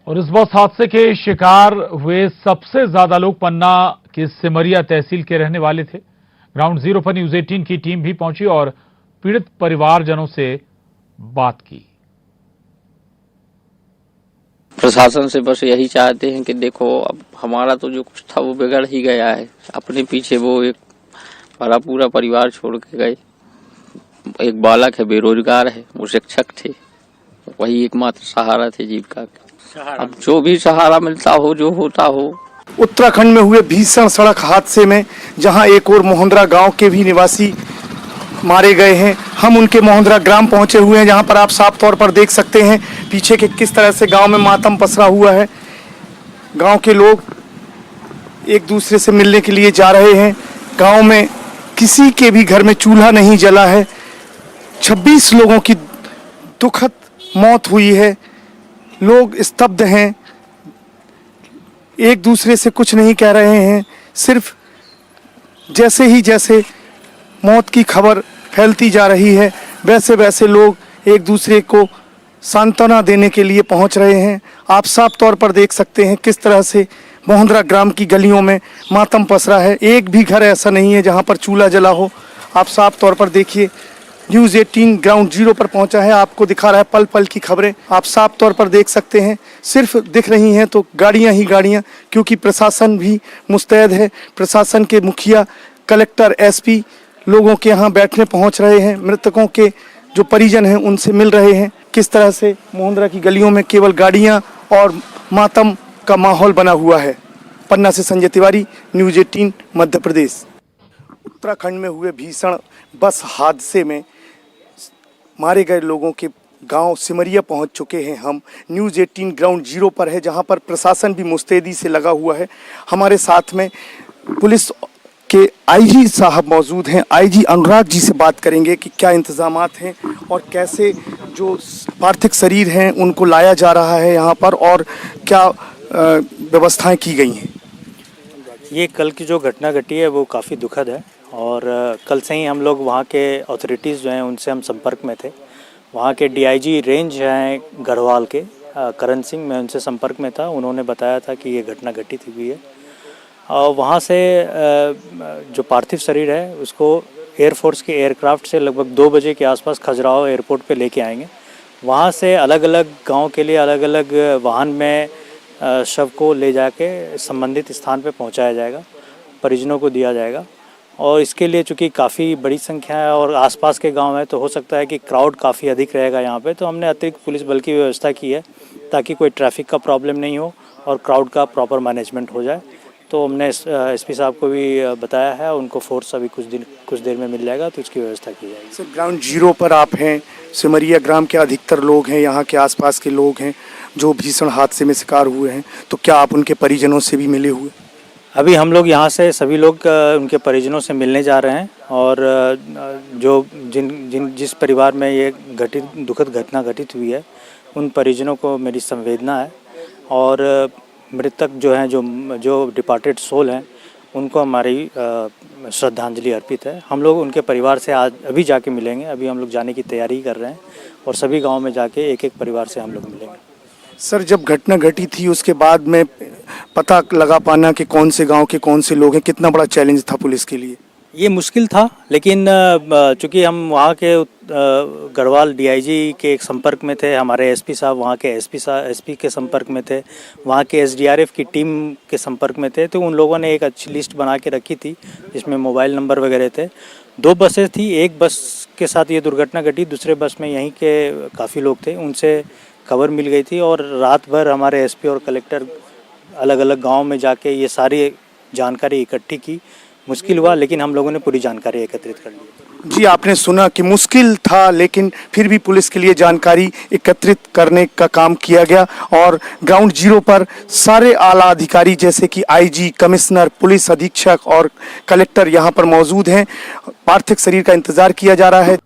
और इस बस हादसे के शिकार हुए सबसे ज्यादा लोग पन्ना की सिमरिया तहसील के रहने वाले थे। ग्राउंड जीरो पर न्यूज 18 की टीम भी पहुंची और पीड़ित परिवारजनों से बात की। प्रशासन से बस यही चाहते हैं कि देखो, अब हमारा तो जो कुछ था वो बिगड़ ही गया है। अपने पीछे वो एक बड़ा पूरा परिवार छोड़ के गए। एक बालक है, बेरोजगार है, वो शिक्षक थे, वही एकमात्र सहारा थे जीविका के। अब जो भी सहारा मिलता हो, जो होता हो। उत्तराखंड में हुए भीषण सड़क हादसे में जहां एक और मोहंद्रा गांव के भी निवासी मारे गए हैं, हम उनके मोहंद्रा ग्राम पहुंचे हुए हैं, जहां पर आप साफ तौर पर देख सकते हैं पीछे के किस तरह से गांव में मातम पसरा हुआ है। गांव के लोग एक दूसरे से मिलने के लिए जा रहे हैं। गांव में किसी के भी घर में चूल्हा नहीं जला है। 26 लोगों की दुखद मौत हुई है। लोग स्तब्ध हैं, एक दूसरे से कुछ नहीं कह रहे हैं। सिर्फ जैसे मौत की खबर फैलती जा रही है, वैसे वैसे लोग एक दूसरे को सांत्वना देने के लिए पहुंच रहे हैं। आप साफ तौर पर देख सकते हैं किस तरह से मोहंद्रा ग्राम की गलियों में मातम पसरा है। एक भी घर ऐसा नहीं है जहां पर चूल्हा जला हो। आप साफ तौर पर देखिए, न्यूज़ 18 ग्राउंड जीरो पर पहुंचा है, आपको दिखा रहा है पल पल की खबरें। आप साफ तौर पर देख सकते हैं, सिर्फ दिख रही हैं तो गाड़ियां ही गाड़ियां, क्योंकि प्रशासन भी मुस्तैद है। प्रशासन के मुखिया, कलेक्टर, एसपी लोगों के यहाँ बैठने पहुंच रहे हैं। मृतकों के जो परिजन हैं उनसे मिल रहे हैं। किस तरह से मोहंद्रा की गलियों में केवल गाड़ियां और मातम का माहौल बना हुआ है। पन्ना से संजय तिवारी, न्यूज़ 18 मध्य प्रदेश। उत्तराखंड में हुए भीषण बस हादसे में मारे गए लोगों के गांव सिमरिया पहुंच चुके हैं हम। न्यूज़ 18 ग्राउंड जीरो पर है, जहां पर प्रशासन भी मुस्तैदी से लगा हुआ है। हमारे साथ में पुलिस के आईजी साहब मौजूद हैं। आईजी अनुराग जी से बात करेंगे कि क्या इंतजामात हैं और कैसे जो पार्थिव शरीर हैं उनको लाया जा रहा है यहाँ पर, और क्या व्यवस्थाएं की गई हैं। ये कल की जो घटना घटी है वो काफ़ी दुखद है, और कल से ही हम लोग वहाँ के अथॉरिटीज़ जो हैं उनसे हम संपर्क में थे। वहाँ के डीआईजी रेंज हैं गढ़वाल के करण सिंह, मैं उनसे संपर्क में था। उन्होंने बताया था कि ये घटना घटित हुई है, और वहाँ से जो पार्थिव शरीर है उसको एयरफोर्स के एयरक्राफ्ट से लगभग 2 बजे के आसपास खजुराहो एयरपोर्ट पे लेके आएंगे। वहाँ से अलग अलग गांव के लिए अलग अलग वाहन में शव को ले जाके संबंधित स्थान पे पहुँचाया जाएगा, परिजनों को दिया जाएगा। और इसके लिए चूँकि काफ़ी बड़ी संख्या है और आसपास के गांव है, तो हो सकता है कि क्राउड काफ़ी अधिक रहेगा यहाँ पे, तो हमने अतिरिक्त पुलिस बल की व्यवस्था की है ताकि कोई ट्रैफिक का प्रॉब्लम नहीं हो और क्राउड का प्रॉपर मैनेजमेंट हो जाए। तो हमने एसपी साहब को भी बताया है, उनको फोर्स अभी कुछ देर में मिल जाएगा, तो इसकी व्यवस्था की जाएगी। सर, ग्राउंड जीरो पर आप हैं, सिमरिया ग्राम के अधिकतर लोग हैं, यहाँ के आसपास के लोग हैं जो भीषण हादसे में शिकार हुए हैं, तो क्या आप उनके परिजनों से भी मिले हुए? अभी हम लोग यहाँ से सभी लोग उनके परिजनों से मिलने जा रहे हैं, और जो जिस परिवार में ये दुखद घटना घटित हुई है उन परिजनों को मेरी संवेदना है, और मृतक जो हैं, जो डिपार्टेड सोल हैं, उनको हमारी श्रद्धांजलि अर्पित है। हम लोग उनके परिवार से आज अभी जाके मिलेंगे। अभी हम लोग जाने की तैयारी कर रहे हैं और सभी गांव में जाके एक एक परिवार से हम लोग मिलेंगे। सर, जब घटना घटी थी उसके बाद में पता लगा पाना कि कौन से गांव के कौन से लोग हैं, कितना बड़ा चैलेंज था पुलिस के लिए? ये मुश्किल था, लेकिन चूँकि हम वहाँ के गढ़वाल डीआईजी के एक संपर्क में थे, हमारे एसपी साहब वहाँ के एसपी के संपर्क में थे, वहाँ के एसडीआरएफ की टीम के संपर्क में थे, तो उन लोगों ने एक अच्छी लिस्ट बना के रखी थी जिसमें मोबाइल नंबर वगैरह थे। 2 बसें थी, एक बस के साथ ये दुर्घटना घटी, दूसरे बस में यहीं के काफ़ी लोग थे, उनसे खबर मिल गई थी, और रात भर हमारे एसपी और कलेक्टर अलग अलग गाँव में जाके ये सारी जानकारी इकट्ठी की। मुश्किल हुआ, लेकिन हम लोगों ने पूरी जानकारी एकत्रित कर ली। जी, आपने सुना कि मुश्किल था, लेकिन फिर भी पुलिस के लिए जानकारी एकत्रित करने का काम किया गया, और ग्राउंड जीरो पर सारे आला अधिकारी जैसे कि आईजी, कमिश्नर, पुलिस अधीक्षक और कलेक्टर यहाँ पर मौजूद हैं। पार्थिव शरीर का इंतजार किया जा रहा है।